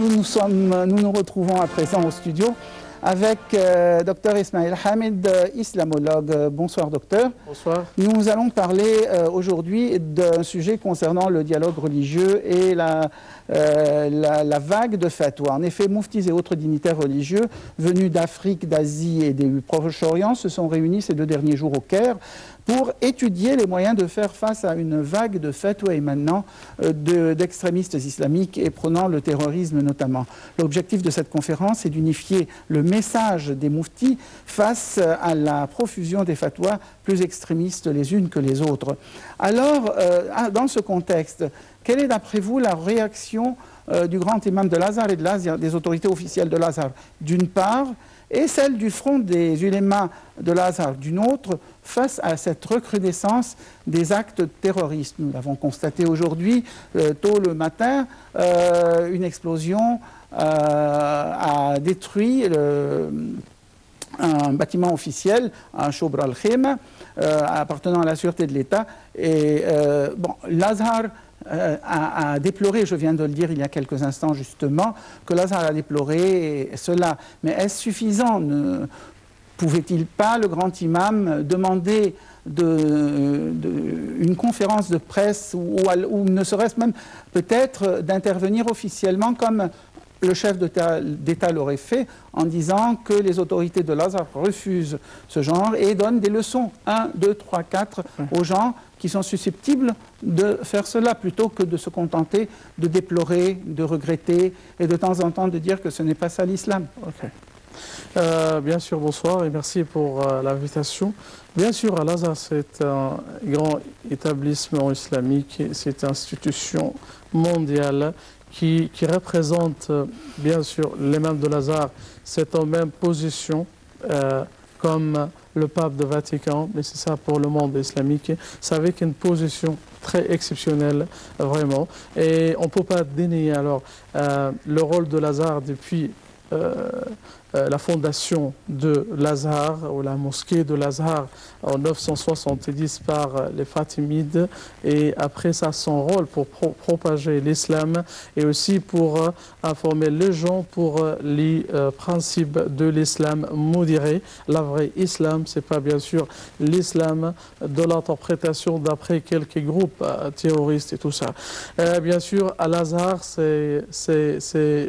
nous nous retrouvons à présent au studio avec Dr Ismail Hamid, islamologue. Bonsoir docteur. Bonsoir. Nous allons parler aujourd'hui d'un sujet concernant le dialogue religieux et la vague de fatwa. En effet, mouftis et autres dignitaires religieux venus d'Afrique, d'Asie et du Proche-Orient se sont réunis ces 2 derniers jours au Caire pour étudier les moyens de faire face à une vague de fatwa émanant d'extrémistes islamiques et prônant le terrorisme notamment. L'objectif de cette conférence est d'unifier le message des mouftis face à la profusion des fatwas plus extrémistes les unes que les autres. Alors, dans ce contexte, quelle est d'après vous la réaction du grand imam de l'Azhar et des autorités officielles de l'Azhar d'une part, et celle du front des ulémas de l'Azhar d'une autre, face à cette recrudescence des actes terroristes? Nous l'avons constaté aujourd'hui, tôt le matin, une explosion a détruit un bâtiment officiel, un Shobra al-Khema, appartenant à la sûreté de l'État. Et bon, l'Azhar a déploré, je viens de le dire il y a quelques instants justement, que l'Azhar a déploré cela. Mais est-ce suffisant? Ne pouvait-il pas, le grand imam, demander une conférence de presse ou ne serait-ce même peut-être d'intervenir officiellement comme le chef d'État l'aurait fait en disant que les autorités de l'Azhar refusent ce genre et donnent des leçons 1, 2, 3, 4 aux gens qui sont susceptibles de faire cela plutôt que de se contenter de déplorer, de regretter et de temps en temps de dire que ce n'est pas ça l'islam. Okay. Bien sûr, bonsoir et merci pour l'invitation. Bien sûr, Al-Azhar, c'est un grand établissement islamique, c'est une institution mondiale qui représente, bien sûr, l'imam de l'Azhar. C'est en même position comme le pape de Vatican, mais c'est ça pour le monde islamique. C'est avec une position très exceptionnelle, vraiment. Et on ne peut pas dénier alors le rôle de l'Azhar depuis la fondation de l'Azhar, ou la mosquée de l'Azhar en 970 par les Fatimides, et après ça son rôle pour propager l'islam et aussi pour informer les gens pour les principes de l'islam modéré. La vraie islam, c'est pas bien sûr l'islam de l'interprétation d'après quelques groupes terroristes et tout ça. Bien sûr, à l'Azhar, c'est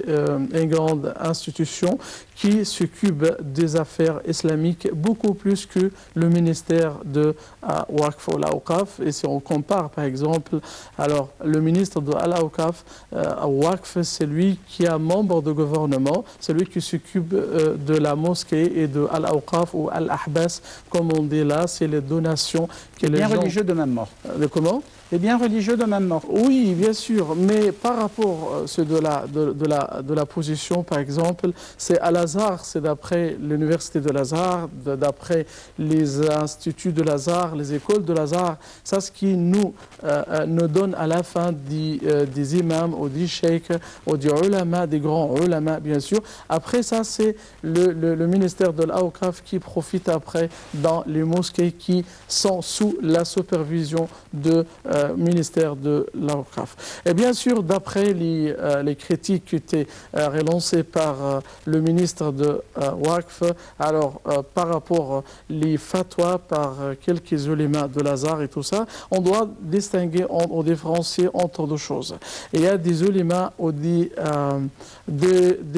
une grande institution qui s'occupe des affaires islamiques beaucoup plus que le ministère de Waqf ou l'Awqaf. Et si on compare par exemple, alors le ministre de l'Awqaf, Waqf, c'est lui qui est membre de gouvernement, c'est lui qui s'occupe de la mosquée et de l'Awqaf ou Al-Ahbas, comme on dit là, c'est les donations que les gens... Bien religieux de même mort. De comment? Les biens religieux de même mort. Oui, bien sûr, mais par rapport à ceux de la position, par exemple, c'est à l'Azhar, c'est d'après l'université de l'Azhar, d'après les instituts de l'Azhar, les écoles de l'Azhar, ça ce qui nous donne à la fin des imams ou des cheikhs ou des ulama, des grands ulama, bien sûr. Après ça, c'est le ministère de l'Awqaf qui profite après dans les mosquées qui sont sous la supervision de ministère de l'Awqaf. Et bien sûr, d'après les critiques qui étaient relancées par le ministre de Waqf, alors par rapport les fatwas par quelques ulémas de l'Azhar et tout ça, on doit distinguer ou différencier entre deux choses. Il y a des ulémas ou des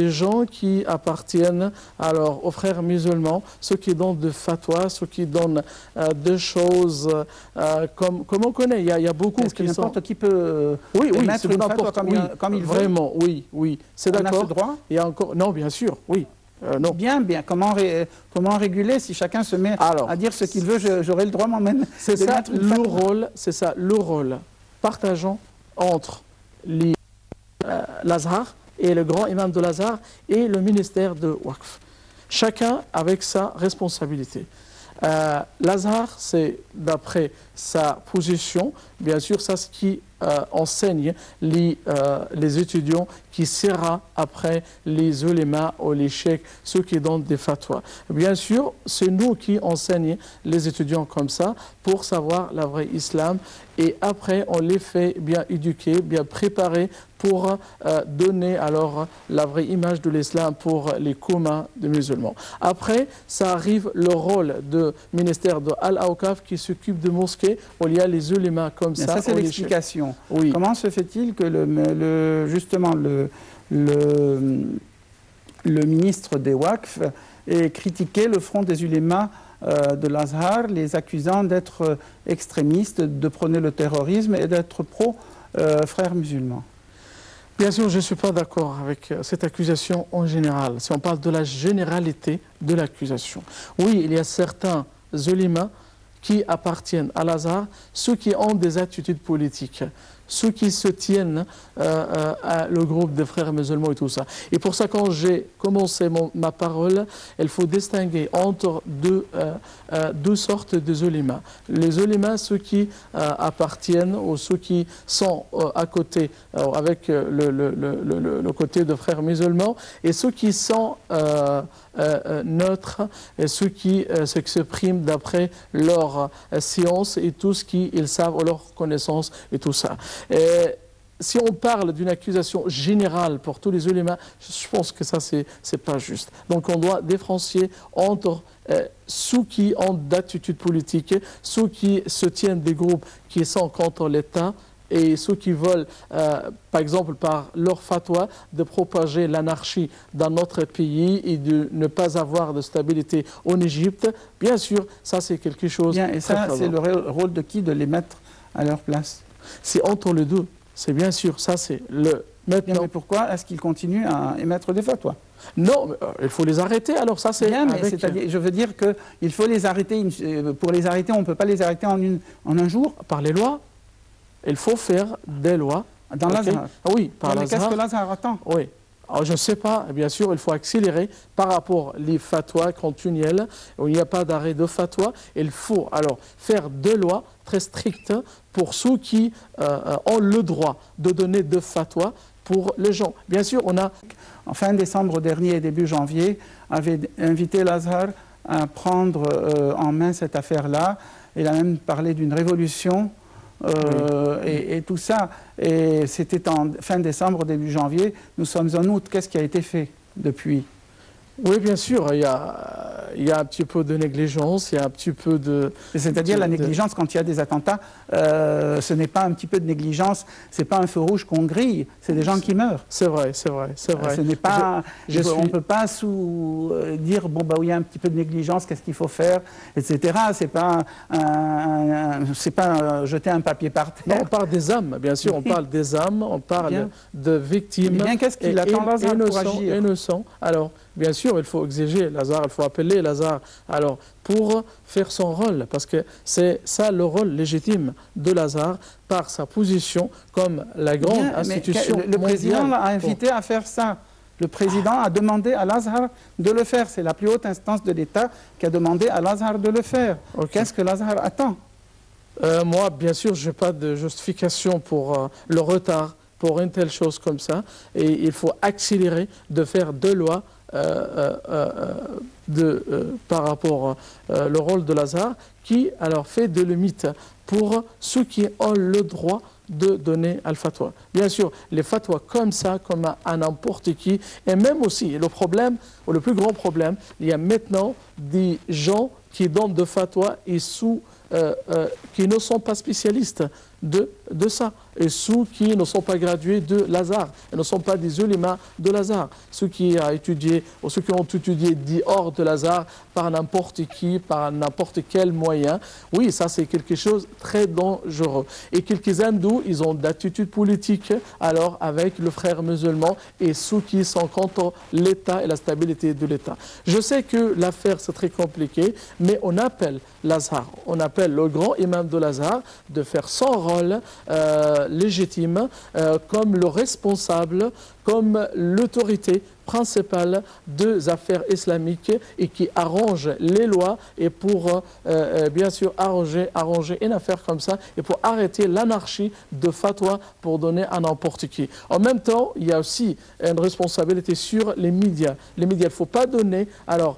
gens qui appartiennent alors aux frères musulmans, ceux qui donnent des fatwas, ceux qui donnent des choses comme on connaît. Il y a beaucoup qui sont... n'importe qui peut mettre une fatwa comme il veut. Vraiment, oui. C'est d'accord. On a ce droit? Il y a encore... Non, bien sûr, oui. Non. Bien. Comment réguler si chacun se met à dire ce qu'il veut? J'aurai le droit moi-même. C'est ça le rôle partageant entre l'Azhar et le grand imam de l'Azhar et le ministère de Waqf. Chacun avec sa responsabilité. L'Azhar, c'est d'après sa position, bien sûr, ça ce qui enseigne les étudiants qui sera après les ulémas ou les cheikhs, ceux qui donnent des fatwas. Bien sûr, c'est nous qui enseignons les étudiants comme ça pour savoir la vraie islam et après on les fait bien éduquer, bien préparer pour donner alors la vraie image de l'islam pour les communs des musulmans. Après, ça arrive le rôle du ministère de Al-Awqaf qui s'occupe de mosquées où il y a les ulémas comme ça. Ça, c'est l'explication. Oui. Comment se fait-il que justement le ministre des Waqf ait critiqué le front des ulémas de l'Azhar, les accusant d'être extrémistes, de prôner le terrorisme et d'être pro-frères musulmans? Bien sûr, je ne suis pas d'accord avec cette accusation en général, si on parle de la généralité de l'accusation. Oui, il y a certains ulémas qui appartiennent à l'Azhar, ceux qui ont des attitudes politiques, ceux qui se tiennent à le groupe des frères musulmans et tout ça. Et pour ça, quand j'ai commencé ma parole, il faut distinguer entre deux sortes de ulémas. Les ulémas, ceux qui appartiennent ou ceux qui sont à côté, avec le côté de frères musulmans, et ceux qui sont neutres, et ceux qui s'expriment d'après leur science et tout ce qu'ils savent, ou leur connaissance et tout ça. Et si on parle d'une accusation générale pour tous les ulémas, je pense que ça, c'est pas juste. Donc on doit différencier entre ceux qui ont d'attitude politique, ceux qui se tiennent des groupes qui sont contre l'État, et ceux qui veulent, par exemple, par leur fatwa, de propager l'anarchie dans notre pays et de ne pas avoir de stabilité en Égypte. Bien sûr, ça c'est quelque chose. Bien, et ça, c'est le rôle de qui de les mettre à leur place? C'est entre les deux. C'est bien sûr, ça c'est le... Maintenant. Bien, mais pourquoi est-ce qu'ils continuent à émettre des fatwas? Non, il faut les arrêter. Alors ça c'est... Bien, mais c'est-à-dire, je veux dire qu'il faut les arrêter. Pour les arrêter, on ne peut pas les arrêter en un jour. Par les lois. Il faut faire des lois. Dans l'Azhar? Oui, par l'Azhar. Mais qu'est-ce que l'Azhar attend? Oui. Alors, je ne sais pas, bien sûr, il faut accélérer par rapport aux fatwas continuelles, où il n'y a pas d'arrêt de fatwa. Il faut alors faire des lois très strictes pour ceux qui ont le droit de donner des fatwas pour les gens. Bien sûr, on a... En fin décembre dernier et début janvier, avait invité l'Azhar à prendre en main cette affaire-là. Il a même parlé d'une révolution. Et tout ça, et c'était en fin décembre, début janvier. Nous sommes en août. Qu'est-ce qui a été fait depuis? Oui, bien sûr, il y a un petit peu de négligence, il y a un petit peu de... C'est-à-dire la négligence, quand il y a des attentats, ce n'est pas un petit peu de négligence, ce n'est pas un feu rouge qu'on grille, c'est des gens qui meurent. C'est vrai, c'est vrai, c'est vrai. Ce n'est pas... On ne peut pas dire, bon, bah oui, il y a un petit peu de négligence, qu'est-ce qu'il faut faire, etc. C'est pas jeter un papier par terre. Non, on parle des âmes, bien sûr, on parle des âmes, on parle de victimes. Bien, qu'est-ce qu'il attend l'Azhar pour agir? Innocent. Alors, bien sûr, il faut exiger l'Azhar, il faut appeler l'Azhar alors, pour faire son rôle, parce que c'est ça le rôle légitime de l'Azhar par sa position comme la grande institution mondiale. Le président l'a invité à faire ça. Le président a demandé à l'Azhar de le faire. C'est la plus haute instance de l'État qui a demandé à l'Azhar de le faire. Qu'est-ce que l'Azhar attend? Moi, bien sûr, je n'ai pas de justification pour le retard, pour une telle chose comme ça. Et il faut accélérer de faire deux lois par rapport au rôle de l'Azhar, qui alors fait de limite pour ceux qui ont le droit de donner al fatwa. Bien sûr, les fatwas comme ça, comme à n'importe qui, et même aussi, le problème, ou le plus grand problème, il y a maintenant des gens qui donnent des fatwas et qui ne sont pas spécialistes de ça, et ceux qui ne sont pas gradués de l'Azhar, et ne sont pas des ulémas de l'Azhar, ceux qui ont étudié hors de l'Azhar par n'importe qui, par n'importe quel moyen. Oui, ça c'est quelque chose de très dangereux. Et quelques hindous, ils ont d'attitude politique alors avec le frère musulman et ceux qui sont contre l'État et la stabilité de l'État. Je sais que l'affaire c'est très compliqué, mais on appelle l'Azhar, on appelle le grand imam de l'Azhar de faire son rôle légitime comme le responsable, comme l'autorité principale des affaires islamiques et qui arrange les lois et pour bien sûr arranger une affaire comme ça et pour arrêter l'anarchie de fatwa pour donner à n'importe qui. En même temps, il y a aussi une responsabilité sur les médias. Les médias, il ne faut pas donner alors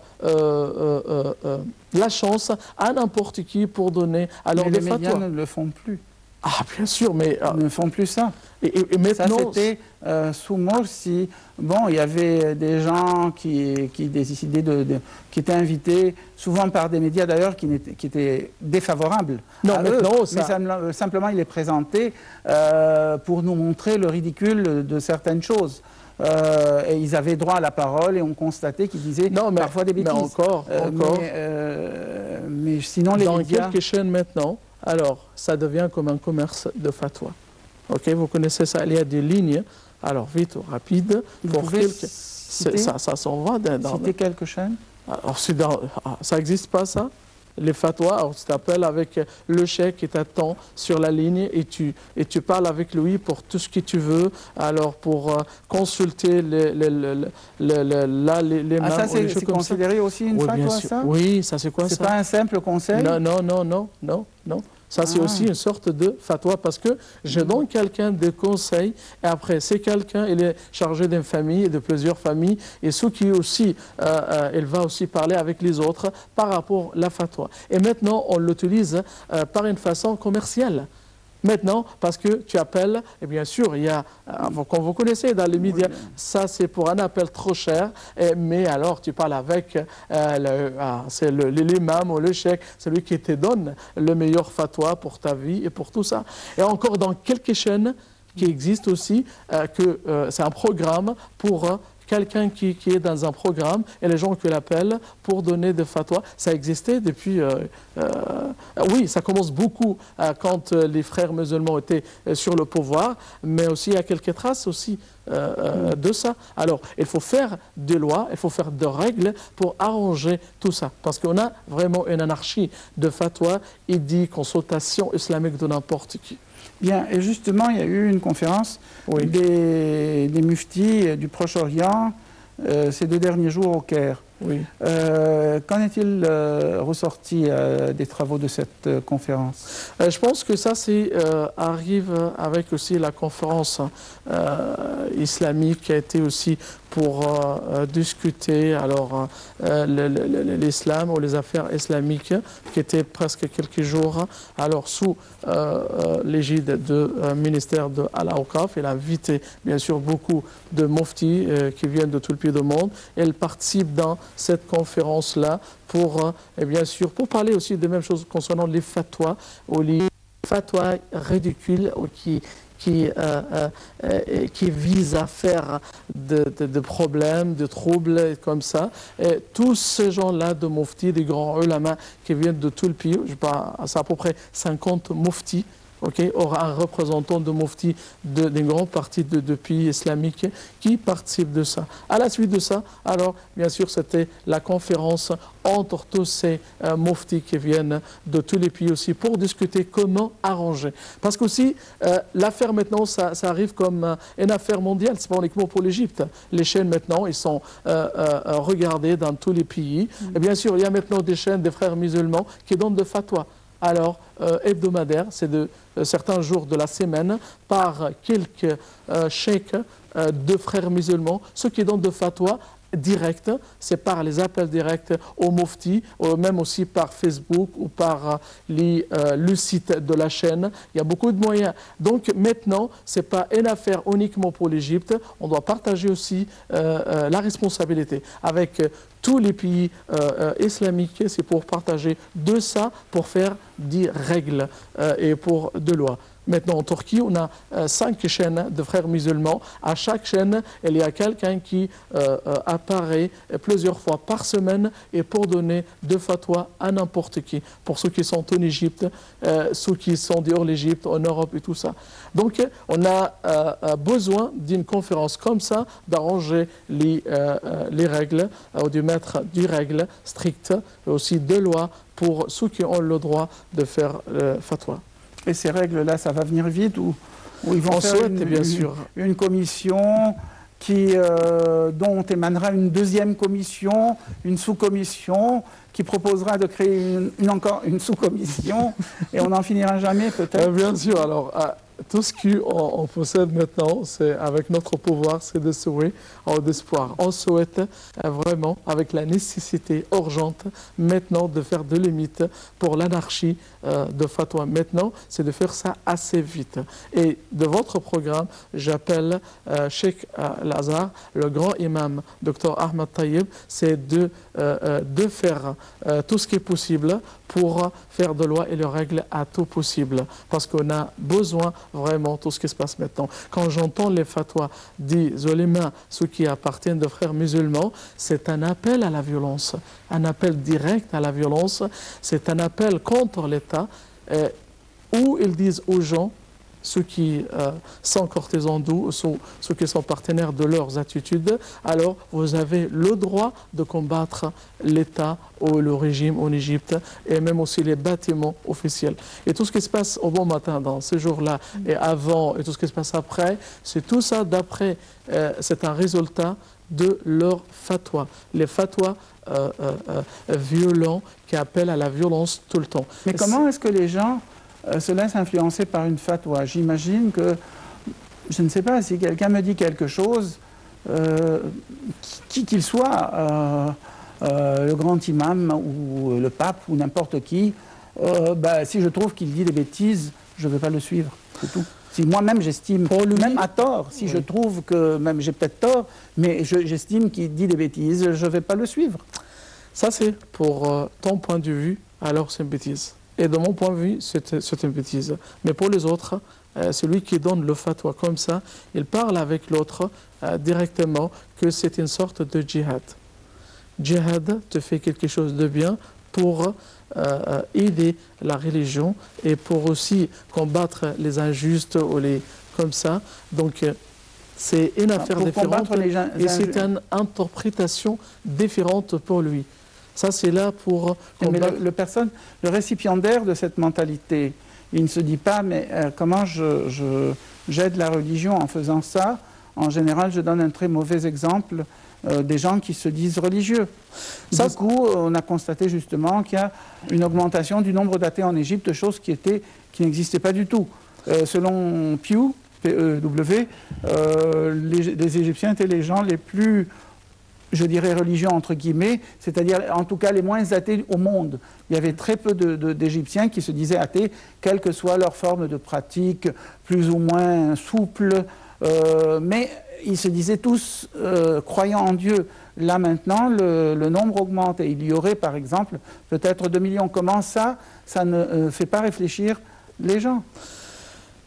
la chance à n'importe qui pour donner alors mais des les fatwas. médias ne le font plus. Ah, bien sûr, mais... Ils ne font plus ça. Et maintenant... Ça, c'était sous Morsi. Bon, il y avait des gens qui décidaient qui étaient invités, souvent par des médias d'ailleurs, qui étaient défavorables à eux. Mais simplement, il est présenté pour nous montrer le ridicule de certaines choses. Et ils avaient droit à la parole et on constatait qu'ils disaient parfois des bêtises. Mais encore. Mais sinon, les médias... Dans quelques chaînes maintenant, alors, ça devient comme un commerce de fatwa. Ok, vous connaissez ça, il y a des lignes, alors vite ou rapide, pour ça s'en va dans... Citer quelques chaînes? Alors, ça n'existe pas ça? Les fatwas, alors tu t'appelles avec le cheikh qui t'attend sur la ligne et tu parles avec lui pour tout ce que tu veux, alors pour consulter les Ah, ça c'est considéré aussi une fatwa, ça? Oui, ça c'est quoi ça? C'est pas un simple conseil? Non. Ça, c'est aussi une sorte de fatwa parce que je donne quelqu'un des conseils et après, c'est quelqu'un, il est chargé d'une famille et de plusieurs familles et ce qui aussi, il va aussi parler avec les autres par rapport à la fatwa. Et maintenant, on l'utilise par une façon commerciale. Maintenant, parce que tu appelles, et bien sûr, il y a, comme vous connaissez dans les médias, ça c'est pour un appel trop cher, mais alors tu parles avec l'imam ou le cheikh, celui qui te donne le meilleur fatwa pour ta vie et pour tout ça. Et encore dans quelques chaînes qui existent aussi, c'est un programme pour... quelqu'un qui est dans un programme et les gens qui l'appellent pour donner des fatwas. Ça existait depuis... oui, ça commence beaucoup quand les frères musulmans étaient sur le pouvoir, mais aussi il y a quelques traces aussi de ça. Alors, il faut faire des lois, il faut faire des règles pour arranger tout ça. Parce qu'on a vraiment une anarchie de fatwas et des consultations islamiques de n'importe qui. Bien, et justement, il y a eu une conférence des muftis du Proche-Orient ces 2 derniers jours au Caire. Oui. Qu'en est-il ressorti des travaux de cette conférence? Je pense que ça arrive avec aussi la conférence islamique qui a été aussi pour discuter alors l'islam ou les affaires islamiques qui était presque quelques jours alors sous l'égide du ministère de Al-Awqaf. Il a invité bien sûr beaucoup de muftis qui viennent de tout le pays du monde. Elle participe dans cette conférence-là pour, et bien sûr, pour parler aussi des mêmes choses concernant les fatwas ou les fatwas ridicules ou qui visent à faire de problèmes, de troubles comme ça. Et tous ces gens-là de muftis, des grands ulama qui viennent de tout le pays, c'est à peu près 50 muftis, aura un représentant de mufti d'une grande partie de pays islamiques qui participe de ça. À la suite de ça, alors bien sûr c'était la conférence entre tous ces muftis qui viennent de tous les pays aussi pour discuter comment arranger. Parce qu'aussi l'affaire maintenant ça arrive comme une affaire mondiale, c'est pas uniquement pour l'Égypte. Les chaînes maintenant ils sont regardées dans tous les pays. Et bien sûr il y a maintenant des chaînes des frères musulmans qui donnent des fatwas. Alors, hebdomadaire, c'est de certains jours de la semaine, par quelques cheikhs de frères musulmans, ceux qui donnent de fatwa direct, c'est par les appels directs aux muftis, même aussi par Facebook ou par le site de la chaîne. Il y a beaucoup de moyens. Donc maintenant, ce n'est pas une affaire uniquement pour l'Égypte, on doit partager aussi la responsabilité avec tous les pays islamiques, c'est pour partager de ça, pour faire des règles et pour de lois. Maintenant, en Turquie, on a 5 chaînes de frères musulmans. À chaque chaîne, il y a quelqu'un qui apparaît plusieurs fois par semaine et pour donner de fatwa à n'importe qui. Pour ceux qui sont en Égypte, ceux qui sont dehors de l'Égypte, en Europe et tout ça. Donc, on a besoin d'une conférence comme ça, d'arranger les règles, ou de mettre des règles strictes, et aussi des lois pour ceux qui ont le droit de faire fatwa. Et ces règles-là, ça va venir vite ou ils vont faire une commission dont émanera une deuxième commission, une sous-commission qui proposera de créer encore une sous-commission et on n'en finira jamais peut-être? Bien sûr. Alors, tout ce qu'on possède maintenant, c'est avec notre pouvoir, c'est de souhait ou d'espoir. On souhaite vraiment, avec la nécessité urgente, maintenant de faire des limites pour l'anarchie de fatwa. Maintenant, c'est de faire ça assez vite. Et de votre programme, j'appelle Cheikh Al-Azhar, le grand imam, Dr Ahmed Taïeb, c'est de faire tout ce qui est possible pour faire de loi et de règles à tout possible. Parce qu'on a besoin vraiment de tout ce qui se passe maintenant. Quand j'entends les fatwas des ulémas, ceux qui appartiennent de frères musulmans, c'est un appel à la violence, un appel direct à la violence, c'est un appel contre l'État, où ils disent aux gens, ceux qui sont courtisans d'eux, ceux qui sont partenaires de leurs attitudes, alors vous avez le droit de combattre l'État ou le régime en Égypte et même aussi les bâtiments officiels. Et tout ce qui se passe au bon matin dans ces jours-là et avant et tout ce qui se passe après, c'est tout ça d'après, c'est un résultat de leurs fatwas. Les fatwas violents qui appellent à la violence tout le temps. Mais comment est-ce que les gens se laissent influencer par une fatwa? J'imagine que, je ne sais pas, si quelqu'un me dit quelque chose, qui qu'il soit, le grand imam ou le pape ou n'importe qui, si je trouve qu'il dit des bêtises, je ne vais pas le suivre, c'est tout. Si moi-même j'estime, même à tort, si je trouve que, même j'ai peut-être tort, mais j'estime qu'il dit des bêtises, je ne vais pas le suivre. Ça c'est pour ton point de vue, alors c'est une bêtise. Et de mon point de vue, c'est une bêtise. Mais pour les autres, celui qui donne le fatwa comme ça, il parle avec l'autre directement que c'est une sorte de djihad. Djihad te fait quelque chose de bien pour aider la religion et pour aussi combattre les injustes ou les comme ça. Donc c'est une affaire différente et c'est une interprétation différente pour lui. Ça, c'est là pour... Mais le récipiendaire de cette mentalité, il ne se dit pas, mais comment j'aide la religion en faisant ça? En général, je donne un très mauvais exemple des gens qui se disent religieux. Du coup, on a constaté justement qu'il y a une augmentation du nombre d'athées en Égypte, chose qui n'existait pas du tout. Selon Pew, P-E-W, les Égyptiens étaient les gens les plus... je dirais religieux entre guillemets, c'est-à-dire en tout cas les moins athées au monde. Il y avait très peu d'Égyptiens qui se disaient athées, quelle que soit leur forme de pratique, plus ou moins souple, mais ils se disaient tous croyants en Dieu. Là maintenant, le nombre augmente et il y aurait par exemple peut-être 2 millions. Comment ça ne fait pas réfléchir les gens?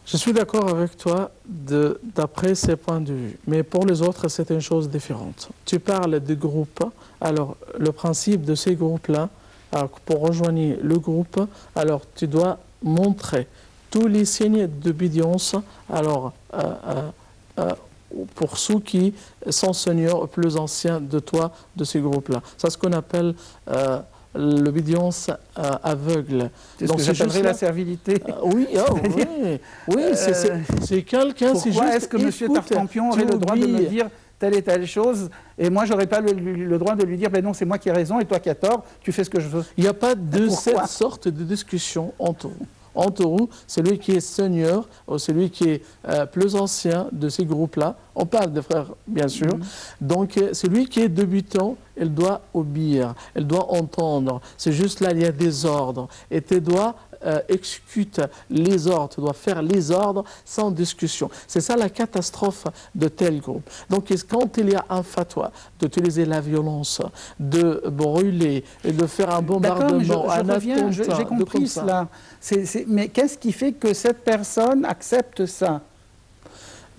Je suis d'accord avec toi d'après ces points de vue, mais pour les autres, c'est une chose différente. Tu parles de groupes, alors le principe de ces groupes-là, pour rejoindre le groupe, alors tu dois montrer tous les signes d'obédience, alors pour ceux qui sont seniors plus anciens de toi, de ces groupes-là. C'est ce qu'on appelle... l'obédience aveugle. C'est ce que j'appellerais la servilité. Oui, c'est quelqu'un... Pourquoi est-ce que M. Tartampion aurait le droit de me dire telle et telle chose, et moi, je n'aurais pas le droit de lui dire, ben non, c'est moi qui ai raison, et toi qui as tort, tu fais ce que je veux. Il n'y a pas de cette sorte de discussion entre eux. Entre eux, celui qui est seigneur, ou celui qui est plus ancien de ces groupes-là, on parle de frères, bien sûr, donc celui qui est débutant, il doit obéir, il doit entendre. C'est juste là, il y a des ordres, et tu dois exécuter les ordres, tu dois faire les ordres sans discussion. C'est ça la catastrophe de tel groupe. Donc quand il y a un fatwa d'utiliser la violence, de brûler, et de faire un bombardement, un attentat, j'ai compris cela. Mais qu'est-ce qui fait que cette personne accepte ça?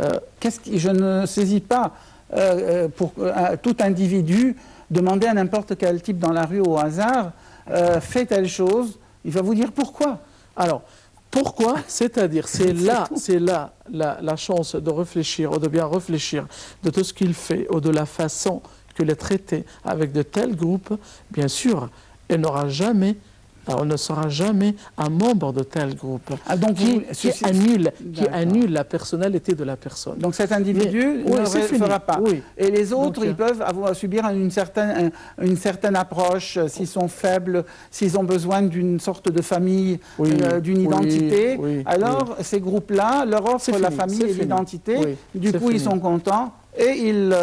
Je ne saisis pas pour tout individu demander à n'importe quel type dans la rue au hasard fais telle chose, il va vous dire pourquoi. Alors, pourquoi? C'est-à-dire, c'est là la chance de réfléchir, ou de bien réfléchir de tout ce qu'il fait, ou de la façon qu'il est traité avec de tels groupes. Bien sûr, il n'aura jamais on ne sera jamais un membre de tel groupe donc qui annule la personnalité de la personne. Donc cet individu ne le fera pas. Oui. Et les autres, ils peuvent subir une certaine approche, s'ils sont faibles, s'ils ont besoin d'une sorte de famille, d'une identité. Alors ces groupes-là leur offrent la famille et l'identité. Du coup, ils sont contents et ils...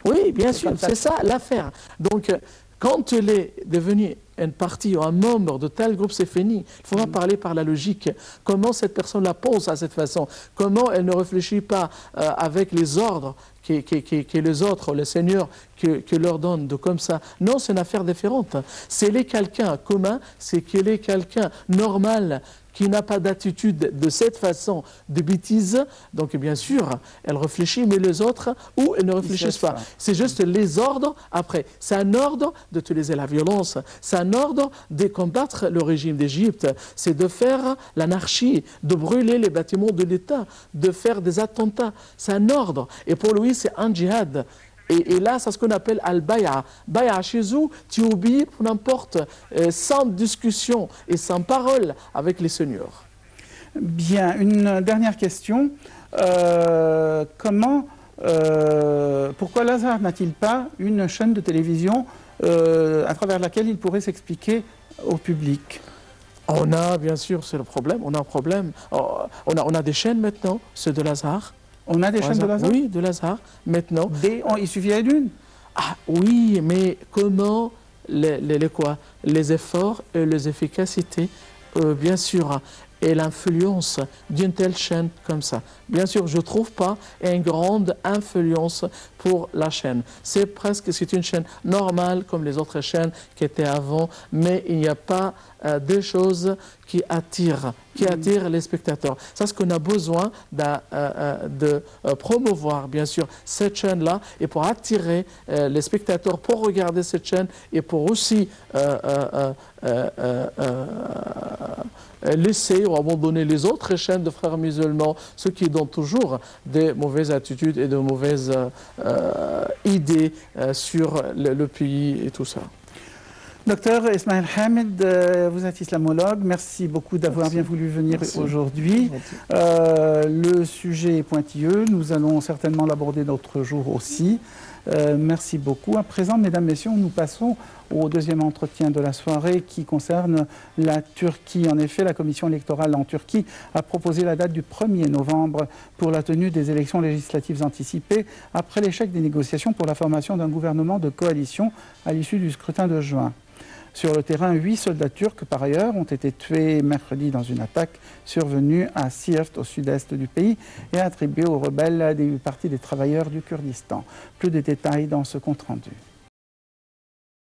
Oui, bien sûr, c'est ça l'affaire. Donc, quand elle est devenue une partie ou un membre de tel groupe, c'est fini. Il faudra parler par la logique. Comment cette personne la pense à cette façon? Comment elle ne réfléchit pas avec les ordres que les autres, le Seigneur, que leur donne de comme ça? Non, c'est une affaire différente. C'est qu'elle est quelqu'un commun, c'est qu'elle est quelqu'un normal, qui n'a pas d'attitude de cette façon de bêtise. Donc bien sûr, elle réfléchit, mais les autres, ou elles ne réfléchissent pas. C'est juste les ordres. Après, c'est un ordre d'utiliser la violence, c'est un ordre de combattre le régime d'Égypte, c'est de faire l'anarchie, de brûler les bâtiments de l'État, de faire des attentats. C'est un ordre. Et pour lui, c'est un djihad. Et là, c'est ce qu'on appelle al-bay'a. Bay'a chez vous, tu obéis pour n'importe, sans discussion et sans parole avec les seigneurs. Bien, une dernière question. Pourquoi l'Azhar n'a-t-il pas une chaîne de télévision à travers laquelle il pourrait s'expliquer au public? On a, bien sûr, c'est le problème, on a un problème. On a des chaînes maintenant, ceux de l'Azhar. On a des chaînes de l'Azhar? Oui, de l'Azhar, maintenant. Il suffirait d'une? Ah oui, mais comment les efforts et les efficacités, bien sûr, et l'influence d'une telle chaîne comme ça. Bien sûr, je ne trouve pas une grande influence pour la chaîne. C'est une chaîne normale comme les autres chaînes qui étaient avant, mais il n'y a pas des choses qui attirent les spectateurs. C'est ce qu'on a besoin de promouvoir, bien sûr, cette chaîne-là, et pour attirer les spectateurs pour regarder cette chaîne, et pour aussi laisser ou abandonner les autres chaînes de frères musulmans, ceux qui donnent toujours des mauvaises attitudes et de mauvaises idées sur le pays et tout ça. Docteur Ismaël Hamid, vous êtes islamologue. Merci beaucoup d'avoir bien voulu venir aujourd'hui. Le sujet est pointilleux. Nous allons certainement l'aborder d'autres jours aussi. Merci beaucoup. À présent, mesdames, messieurs, nous passons au deuxième entretien de la soirée qui concerne la Turquie. En effet, la commission électorale en Turquie a proposé la date du 1er novembre pour la tenue des élections législatives anticipées après l'échec des négociations pour la formation d'un gouvernement de coalition à l'issue du scrutin de juin. Sur le terrain, 8 soldats turcs, par ailleurs, ont été tués mercredi dans une attaque survenue à Siirt, au sud-est du pays, et attribuée aux rebelles du Parti des travailleurs du Kurdistan. Plus de détails dans ce compte-rendu.